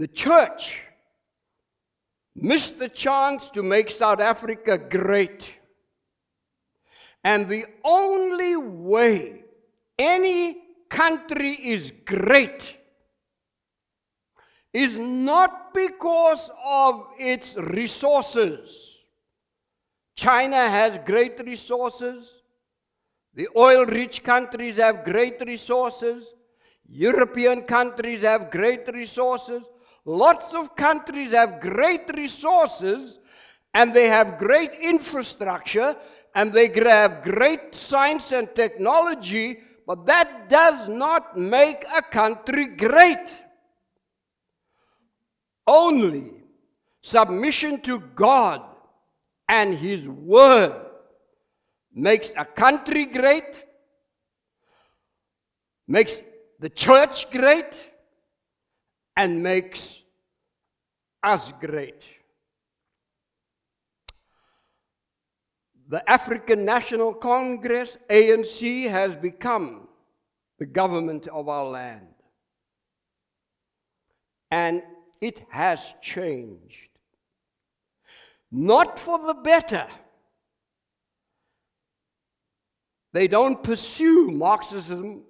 the church missed the chance to make South Africa great. And the only way any country is great is not because of its resources. China has great resources. The oil-rich countries have great resources. European countries have great resources. Lots of countries have great resources, and they have great infrastructure, and they have great science and technology, but that does not make a country great. Only submission to God and His Word makes a country great, makes the church great, and makes us great. The African National Congress, ANC, has become the government of our land. And it has changed. Not for the better. They don't pursue Marxism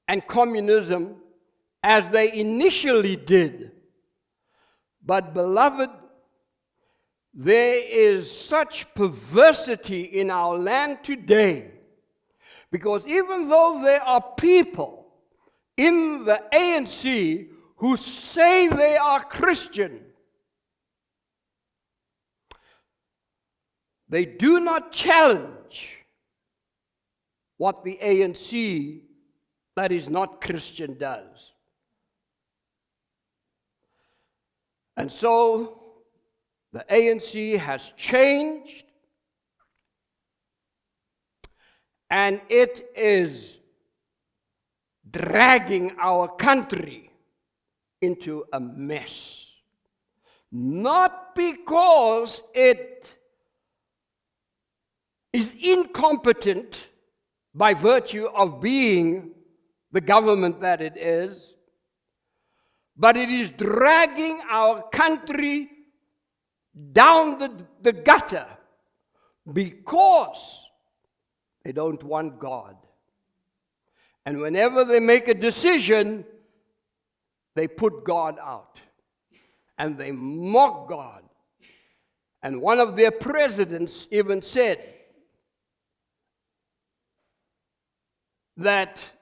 and communism as they initially did. But beloved, there is such perversity in our land today, because even though there are people in the ANC who say they are Christian, they do not challenge what the ANC that is not Christian does. And so the ANC has changed, and it is dragging our country into a mess. Not because it is incompetent by virtue of being the government that it is, but it is dragging our country down the gutter because they don't want God. And whenever they make a decision, they put God out and they mock God. And one of their presidents even said that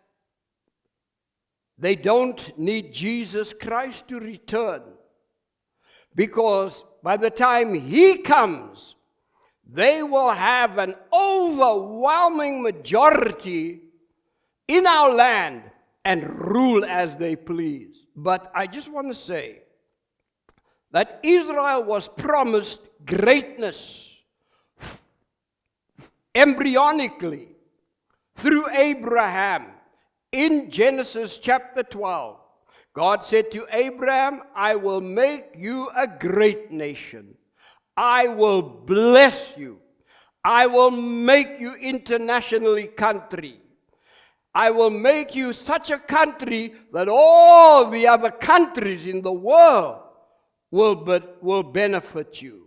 they don't need Jesus Christ to return, because by the time He comes, they will have an overwhelming majority in our land and rule as they please. But I just want to say that Israel was promised greatness embryonically through Abraham. In Genesis chapter 12, God said to Abraham, I will make you a great nation. I will bless you. I will make you internationally country. I will make you such a country that all the other countries in the world will benefit you.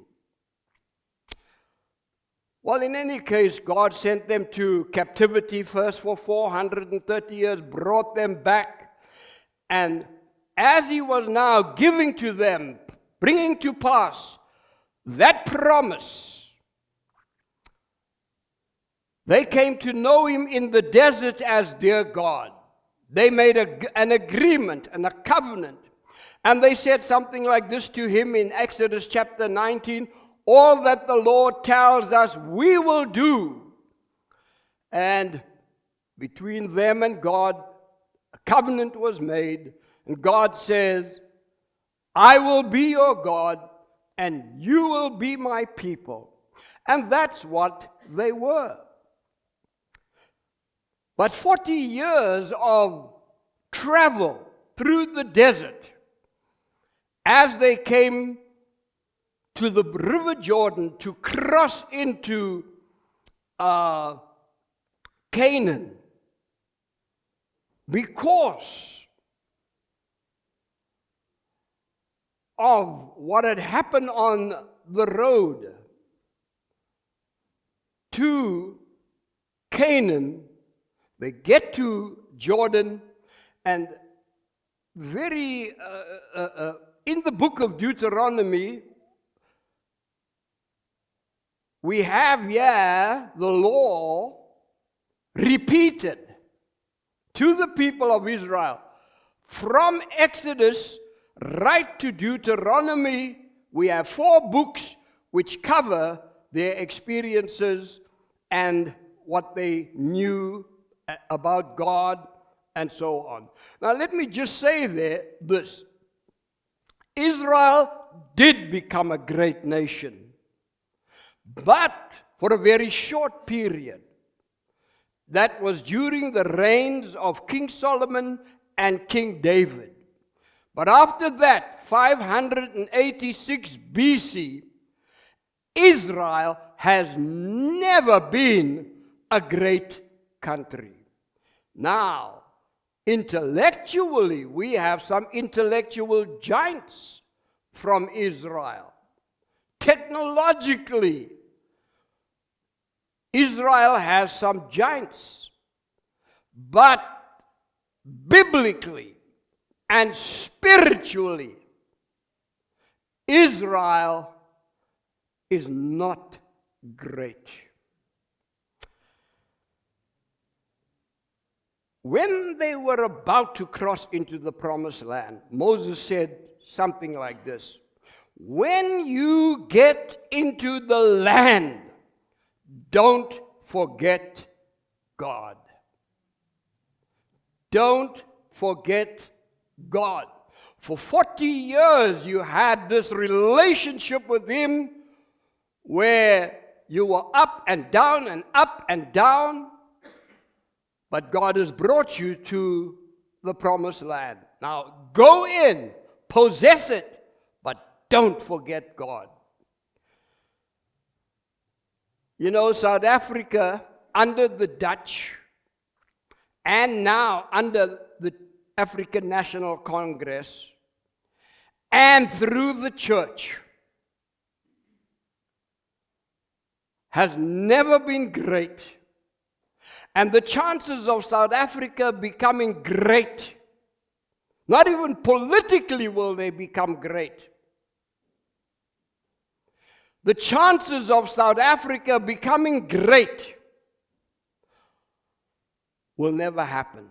Well, in any case, God sent them to captivity first for 430 years, brought them back, and as He was now giving to them, bringing to pass that promise, they came to know Him in the desert as their God. They made an agreement and a covenant, and they said something like this to Him in Exodus chapter 19, all that the Lord tells us we will do. And between them and God, a covenant was made, and God says, I will be your God, and you will be my people. And that's what they were. But 40 years of travel through the desert, as they came to the river Jordan to cross into Canaan, because of what had happened on the road to Canaan. They get to Jordan, and in the book of Deuteronomy, we have here the law repeated to the people of Israel. From Exodus right to Deuteronomy, we have 4 books which cover their experiences and what they knew about God and so on. Now let me just say this. Israel did become a great nation, but for a very short period. That was during the reigns of King Solomon and King David. But after that, 586 BC, Israel has never been a great country. Now, intellectually, we have some intellectual giants from Israel. Technologically, Israel has some giants. But biblically and spiritually, Israel is not great. When they were about to cross into the promised land, Moses said something like this: when you get into the land, don't forget God. Don't forget God. For 40 years you had this relationship with Him where you were up and down and up and down, but God has brought you to the promised land. Now go in, possess it, but don't forget God. You know, South Africa, under the Dutch, and now under the African National Congress, and through the church, has never been great. And the chances of South Africa becoming great, not even politically will they become great. The chances of South Africa becoming great will never happen,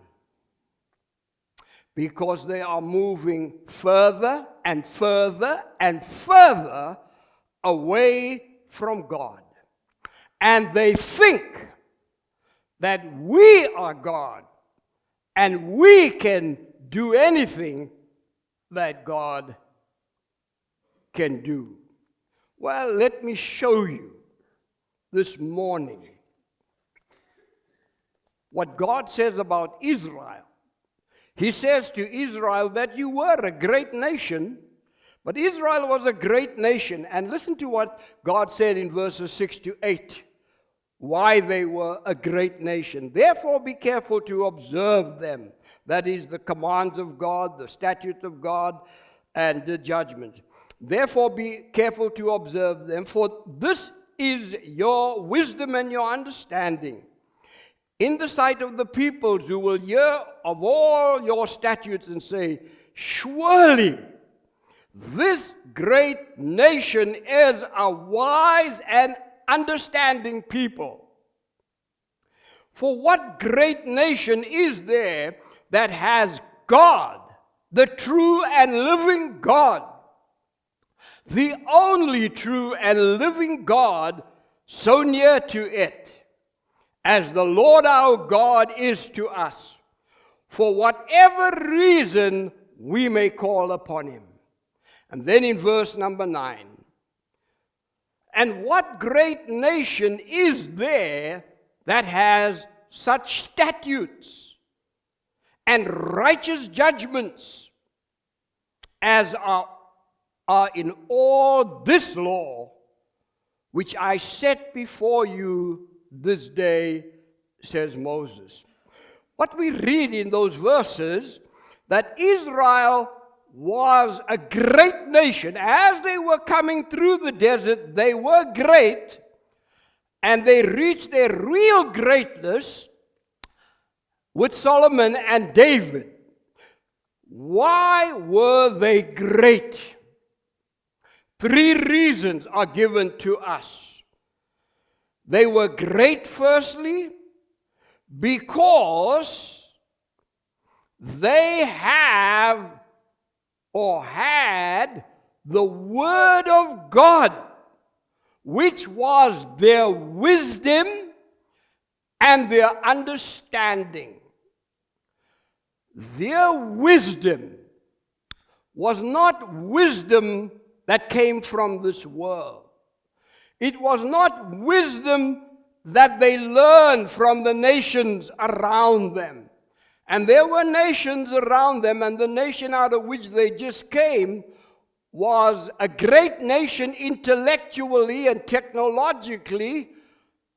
because they are moving further and further and further away from God. And they think that we are God and we can do anything that God can do. Well, let me show you this morning what God says about Israel. He says to Israel that you were a great nation, but Israel was a great nation. And listen to what God said in verses 6 to 8, why they were a great nation. Therefore be careful to observe them. That is the commands of God, the statutes of God, and the judgment. Therefore be careful to observe them, for this is your wisdom and your understanding in the sight of the peoples, who will hear of all your statutes and say, surely this great nation is a wise and understanding people. For what great nation is there that has God, the true and living God, the only true and living God, so near to it, as the Lord our God is to us, for whatever reason we may call upon Him? And then in verse number 9, and what great nation is there that has such statutes and righteous judgments as are in all this law, which I set before you this day, says Moses. What we read in those verses, that Israel was a great nation. As they were coming through the desert, they were great, and they reached their real greatness with Solomon and David. Why were they great? 3 reasons are given to us. They were great, firstly, because they have or had the Word of God, which was their wisdom and their understanding. Their wisdom was not wisdom that came from this world. It was not wisdom that they learned from the nations around them. And there were nations around them, and the nation out of which they just came was a great nation intellectually and technologically.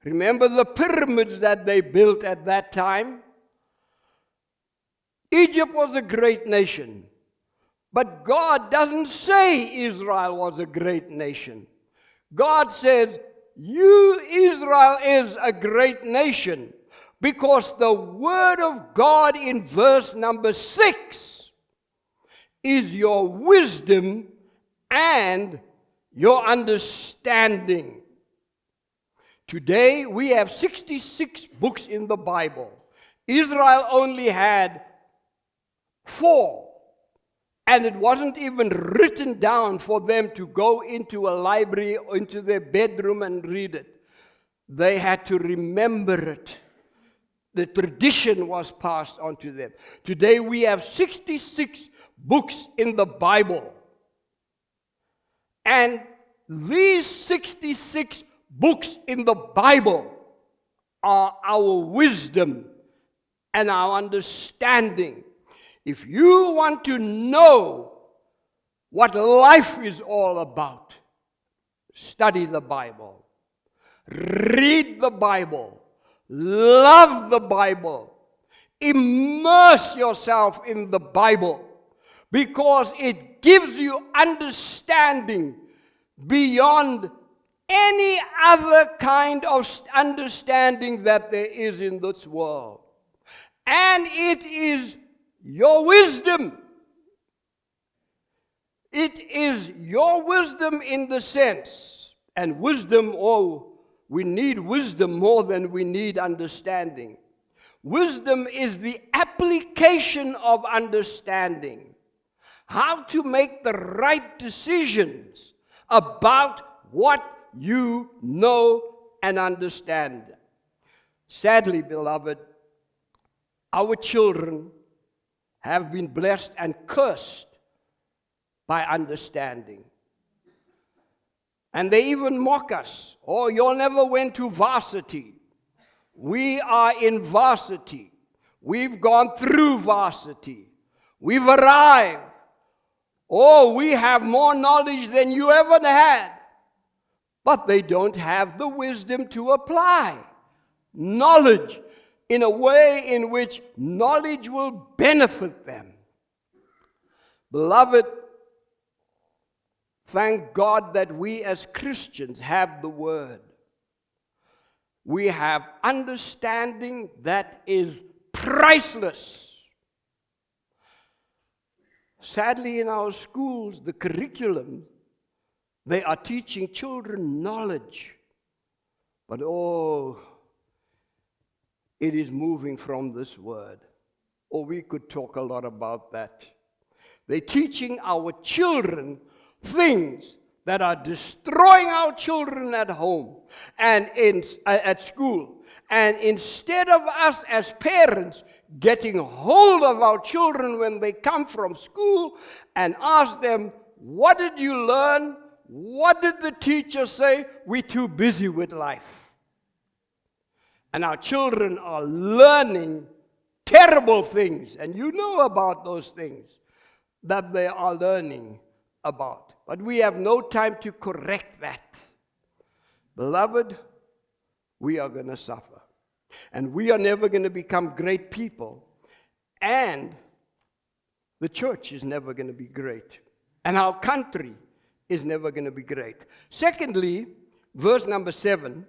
Remember the pyramids that they built at that time? Egypt was a great nation. But God doesn't say Israel was a great nation. God says, you, Israel, is a great nation. Because the Word of God in verse number 6 is your wisdom and your understanding. Today we have 66 books in the Bible. Israel only had 4. And it wasn't even written down for them to go into a library or into their bedroom and read it. They had to remember it. The tradition was passed on to them. Today we have 66 books in the Bible. And these 66 books in the Bible are our wisdom and our understanding. If you want to know what life is all about, study the Bible. Read the Bible. Love the Bible. Immerse yourself in the Bible, because it gives you understanding beyond any other kind of understanding that there is in this world. And it is your wisdom. It is your wisdom in the sense, and wisdom, we need wisdom more than we need understanding. Wisdom is the application of understanding. How to make the right decisions about what you know and understand. Sadly, beloved, our children have been blessed and cursed by understanding. And they even mock us. Oh, you never went to varsity. We are in varsity. We've gone through varsity. We've arrived. Oh, we have more knowledge than you ever had. But they don't have the wisdom to apply knowledge in a way in which knowledge will benefit them. Beloved, thank God that we as Christians have the Word. We have understanding that is priceless. Sadly, in our schools, the curriculum, they are teaching children knowledge. But it is moving from this word. We could talk a lot about that. They're teaching our children things that are destroying our children at home and at school. And instead of us as parents getting hold of our children when they come from school and ask them, what did you learn? What did the teacher say? We're too busy with life. And our children are learning terrible things. And you know about those things that they are learning about. But we have no time to correct that. Beloved, we are going to suffer. And we are never going to become great people. And the church is never going to be great. And our country is never going to be great. Secondly, verse number 7,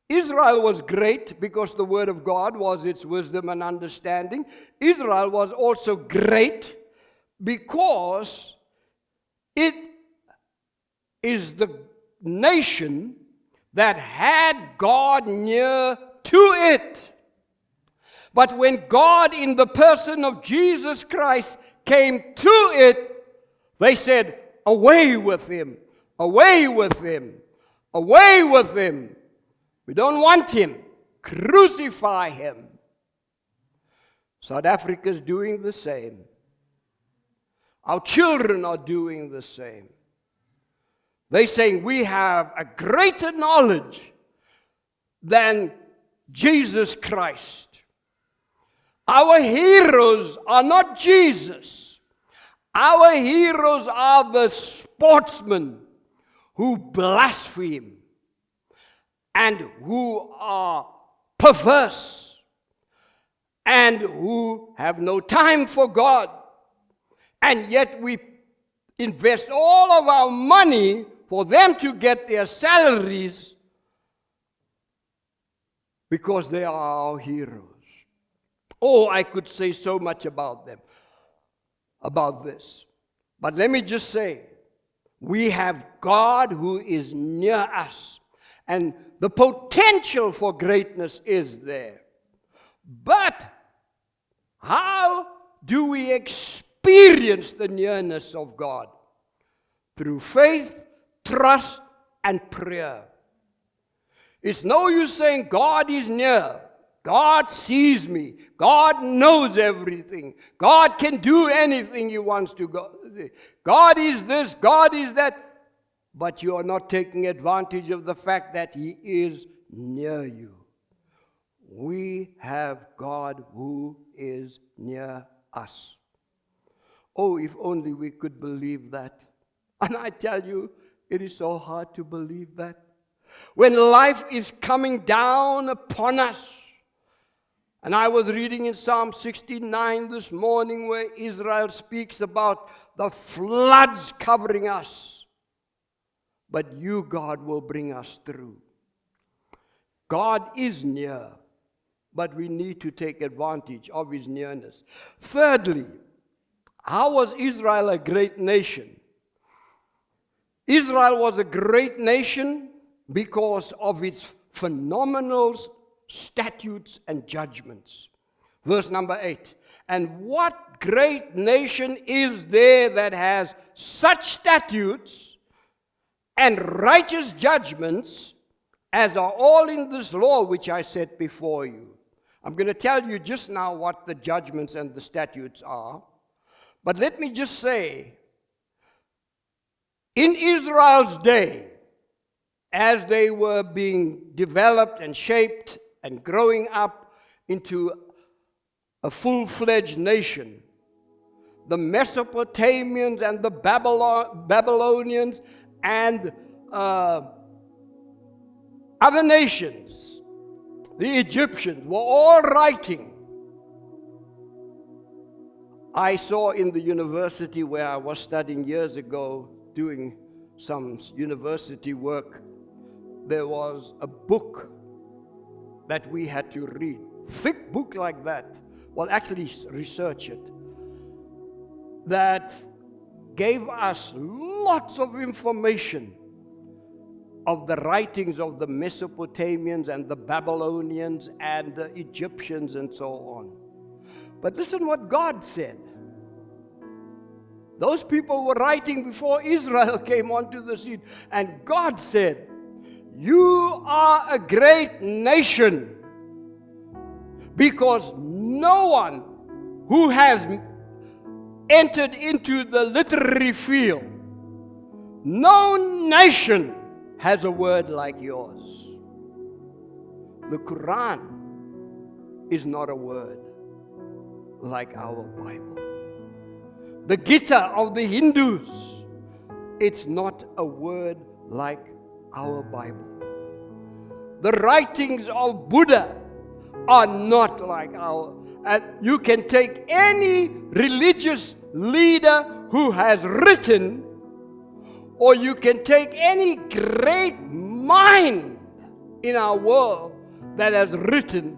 Israel was great because the word of God was its wisdom and understanding. Israel was also great because it is the nation that had God near to it. But when God, in the person of Jesus Christ, came to it, they said, away with him, away with him, away with him. We don't want him. Crucify him. South Africa is doing the same. Our children are doing the same. They're saying we have a greater knowledge than Jesus Christ. Our heroes are not Jesus. Our heroes are the sportsmen who blaspheme and who are perverse and who have no time for God. And yet we invest all of our money for them to get their salaries because they are our heroes. Oh, I could say so much about them, about this. But let me just say, we have God who is near us. And the potential for greatness is there. But how do we experience the nearness of God? Through faith, trust, and prayer. It's no use saying God is near. God sees me. God knows everything. God can do anything He wants to go. God is this, God is that. But you are not taking advantage of the fact that He is near you. We have God who is near us. Oh, if only we could believe that. And I tell you, it is so hard to believe that. When life is coming down upon us, and I was reading in Psalm 69 this morning where Israel speaks about the floods covering us. But you, God, will bring us through. God is near, but we need to take advantage of His nearness. Thirdly, how was Israel a great nation? Israel was a great nation because of its phenomenal statutes and judgments. Verse number 8. And what great nation is there that has such statutes and righteous judgments as are all in this law which I set before you? I'm going to tell you just now what the judgments and the statutes are. But let me just say, in Israel's day, as they were being developed and shaped and growing up into a full-fledged nation, the Mesopotamians and the Babylonians and other nations, the Egyptians, were all writing. I saw in the university where I was studying years ago, doing some university work, there was a book that we had to read. Thick book like that. Well, actually research it. That gave us lots of information of the writings of the Mesopotamians and the Babylonians and the Egyptians and so on. But listen what God said. Those people were writing before Israel came onto the scene. And God said, you are a great nation because no one who has entered into the literary field, no nation has a word like yours. The Quran is not a word like our Bible. The Gita of the Hindus, it's not a word like our Bible. The writings of Buddha are not like our. And you can take any religious leader who has written, or you can take any great mind in our world that has written.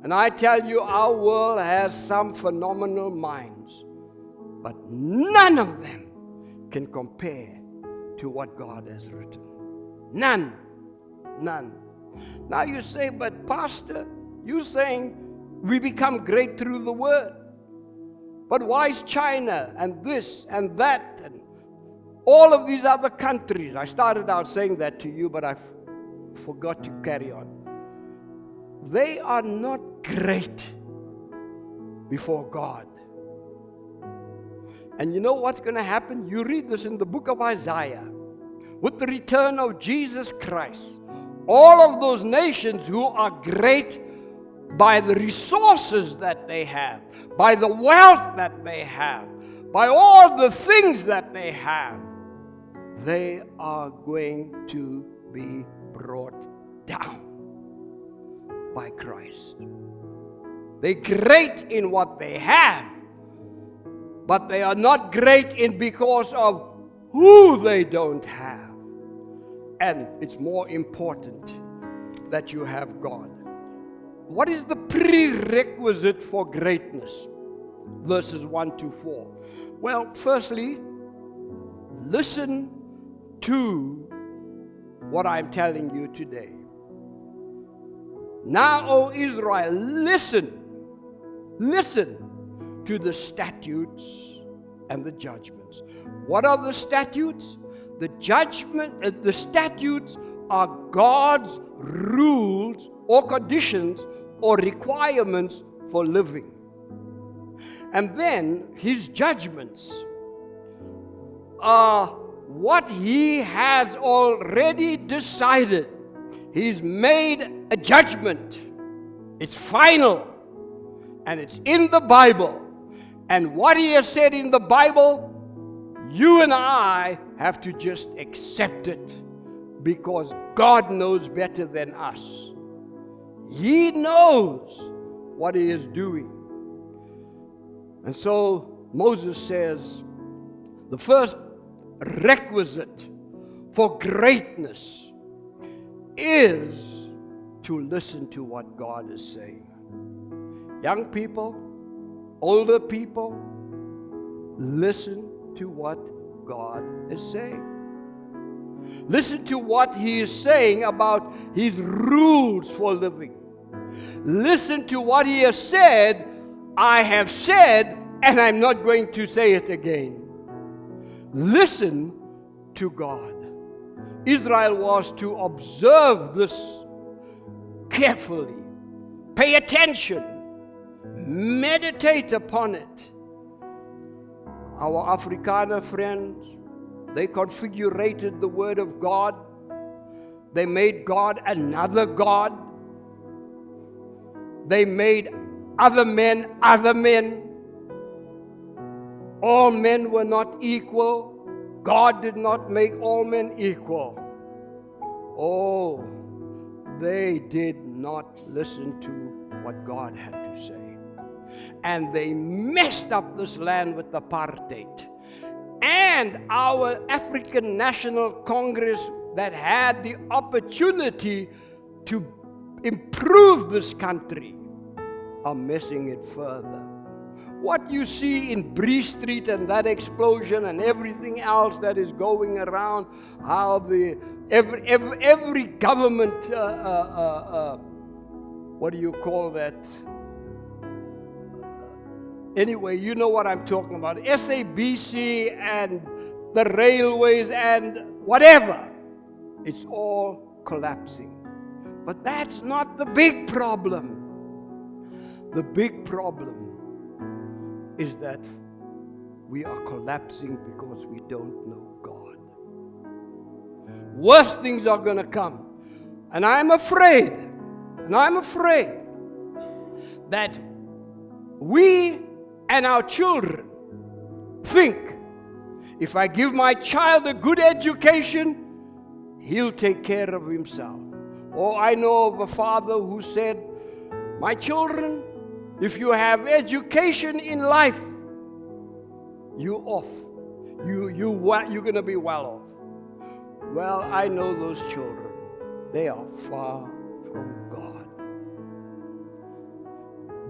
And I tell you, our world has some phenomenal minds, but none of them can compare to what God has written. None. Now you say, but Pastor, you're saying we become great through the Word. But why is China and this and that and all of these other countries? I started out saying that to you, but I forgot to carry on. They are not great before God. And you know what's going to happen? You read this in the book of Isaiah. With the return of Jesus Christ, all of those nations who are great by the resources that they have, by the wealth that they have, by all the things that they have, they are going to be brought down by Christ. They're great in what they have, but they are not great in because of who they don't have. And it's more important that you have God. What is the prerequisite for greatness? Verses 1 to 4. Well, firstly, listen to what I'm telling you today. Now, O Israel, listen to the statutes and the judgments. What are the statutes? The statutes are God's rules or conditions or requirements for living. And then His judgments are what He has already decided. He's made a judgment. It's final. And it's in the Bible. And what He has said in the Bible, you and I have to just accept it, because God knows better than us. He knows what He is doing. And so Moses says, the first requisite for greatness is to listen to what God is saying. Young people, older people, listen to what God is saying. Listen to what He is saying about His rules for living. Listen to what He has said. I have said, and I'm not going to say it again. Listen to God. Israel was to observe this carefully. Pay attention. Meditate upon it. Our Afrikaner friends, they configurated the Word of God. They made God another God. They made other men. All men were not equal. God did not make all men equal. Oh, they did not listen to what God had to say. And they messed up this land with apartheid. And our African National Congress that had the opportunity to improve this country are messing it further. What you see in Bree Street and that explosion and everything else that is going around, how every government, what do you call that? Anyway, you know what I'm talking about. SABC and the railways and whatever. It's all collapsing. But that's not the big problem. The big problem is that we are collapsing because we don't know God. Worse things are going to come. And I'm afraid that we and our children think, if I give my child a good education, he'll take care of himself. Or I know of a father who said, my children, if you have education in life, you off. You're going to be well off. Well, I know those children. They are far from God.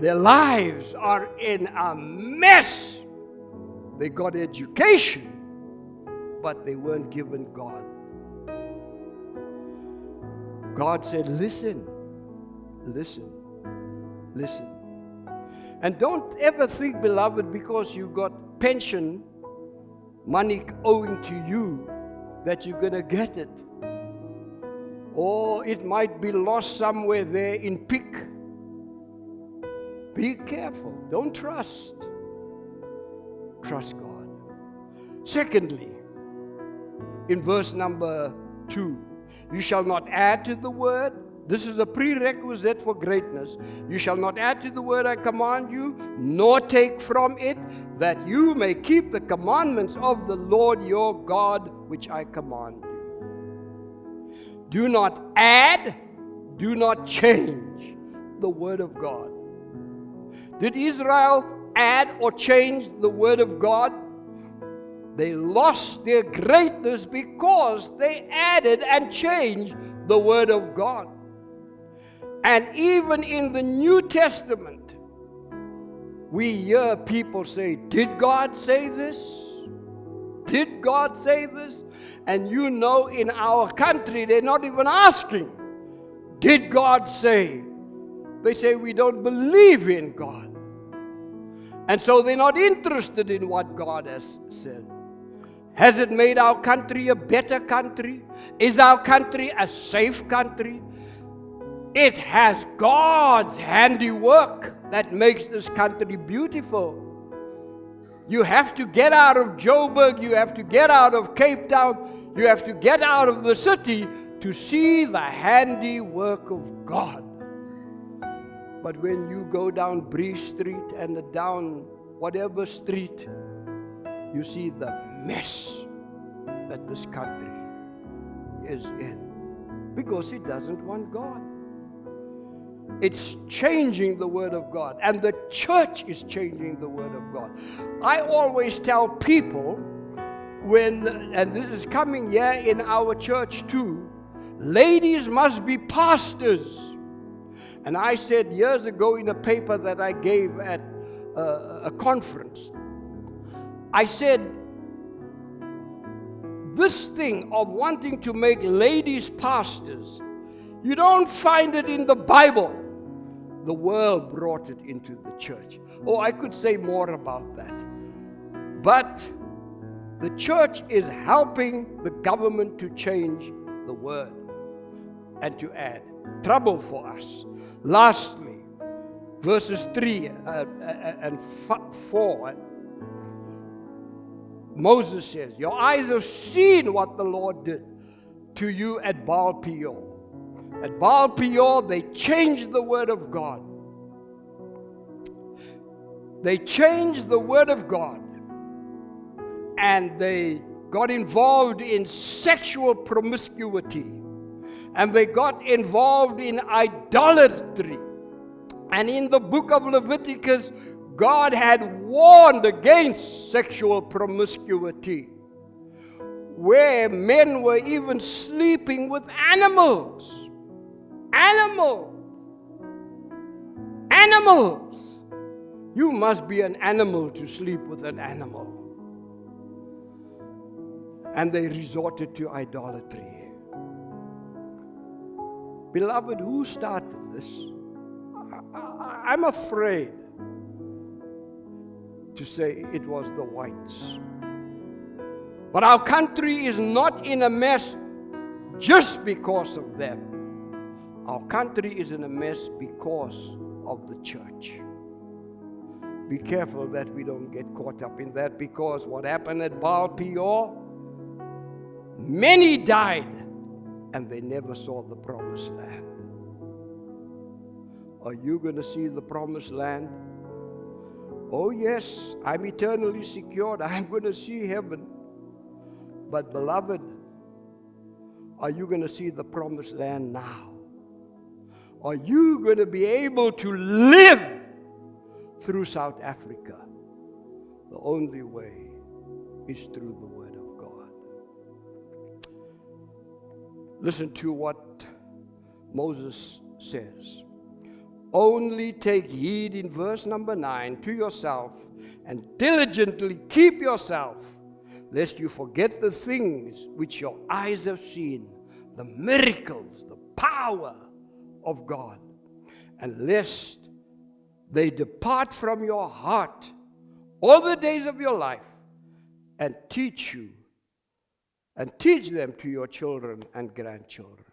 Their lives are in a mess. They got education, but they weren't given God. God said, listen, listen, listen. And don't ever think, beloved, because you got pension money owing to you, that you're going to get it. Or it might be lost somewhere there in pick. Be careful. Don't trust. Trust God. Secondly, in verse number 2, you shall not add to the word. This is a prerequisite for greatness. You shall not add to the word I command you, nor take from it, that you may keep the commandments of the Lord your God, which I command you. Do not add, do not change the word of God. Did Israel add or change the word of God? They lost their greatness because they added and changed the word of God. And even in the New Testament, we hear people say, did God say this? Did God say this? And you know, in our country, they're not even asking, did God say? They say, we don't believe in God. And so they're not interested in what God has said. Has it made our country a better country? Is our country a safe country? It has God's handiwork that makes this country beautiful. You have to get out of Joburg, you have to get out of Cape Town, you have to get out of the city to see the handiwork of God. But when you go down Bree Street and down whatever street, you see the mess that this country is in. Because it doesn't want God. It's changing the Word of God. And the church is changing the Word of God. I always tell people, and this is coming here in our church too, ladies must be pastors. And I said years ago in a paper that I gave at a conference, I said, this thing of wanting to make ladies pastors, you don't find it in the Bible. The world brought it into the church. Oh, I could say more about that. But the church is helping the government to change the word and to add. Trouble for us. Lastly, verses 3 and 4, Moses says, your eyes have seen what the Lord did to you at Baal Peor. At Baal Peor, they changed the word of God. They changed the word of God. And they got involved in sexual promiscuity. And they got involved in idolatry. And in the book of Leviticus, God had warned against sexual promiscuity, where men were even sleeping with animals. Animals. You must be an animal to sleep with an animal. And they resorted to idolatry. Beloved, who started this? I'm afraid to say it was the whites. But our country is not in a mess just because of them. Our country is in a mess because of the church. Be careful that we don't get caught up in that, because what happened at Baal Peor, many died and they never saw the promised land. Are you going to see the promised land? Oh yes, I'm eternally secured. I'm going to see heaven. But beloved, are you going to see the promised land now? Are you going to be able to live through South Africa? The only way is through the Word of God. Listen to what Moses says. Only take heed in verse number 9 to yourself and diligently keep yourself, lest you forget the things which your eyes have seen, the miracles, the power of God, and lest they depart from your heart all the days of your life, and teach them to your children and grandchildren.